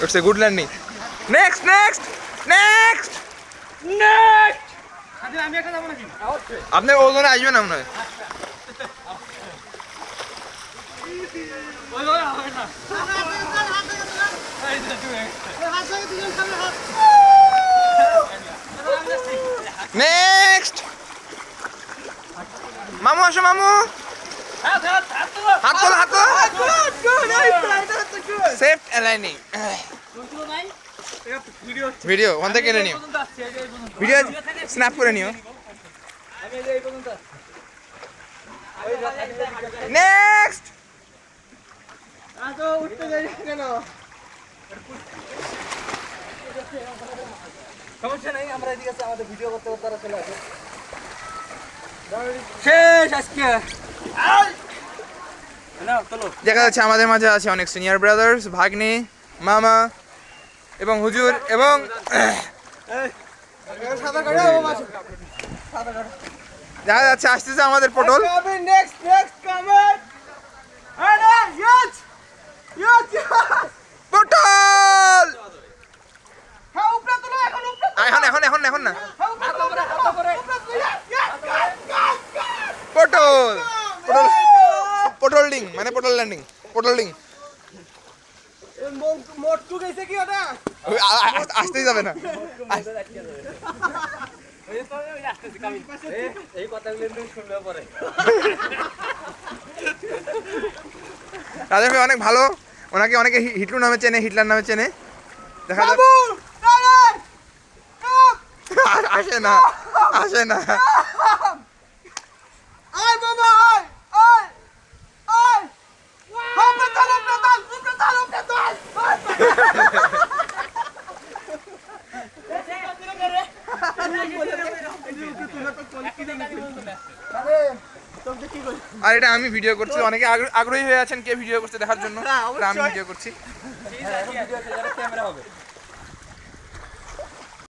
It's a good landing. Next. আপনি ওজনে আসবেন না মনে হয়। নেক্সট মামু আসো মামু। হাত তোলো সেফ অ্যালাইনিং ভিডিও ওখান থেকে কেটে নিও, ভিডিও স্ন্যাপ করে নিও। নেক্সট সমস্যা নাই, আমরা এদিকে আছি, আমাদের ভিডিও করতে করতে চলে আসে শেষ আজকে। দেখা যাচ্ছে আমাদের মাঝে আছে অনেক সিনিয়র ব্রাদার্স, ভাগ্নে, মামা এবং হুজুর এবং দেখা যাচ্ছে আসতেছে আমাদের পটল। পটল এখন না পটল ডিং মানে পটল ল্যান্ডিং, পটল ডিং আসতেই যাবে না। রাজা ভাই অনেক ভালো, ওনাকে অনেকে হিটলু নামে চেনে, হিটলার নামে চেনে। দেখা যাক আসে না আর এটা আমি ভিডিও করছি, অনেকে আগ্রহী হয়ে আছেন কে ভিডিও করছে দেখার জন্য, আমি ভিডিও করছি।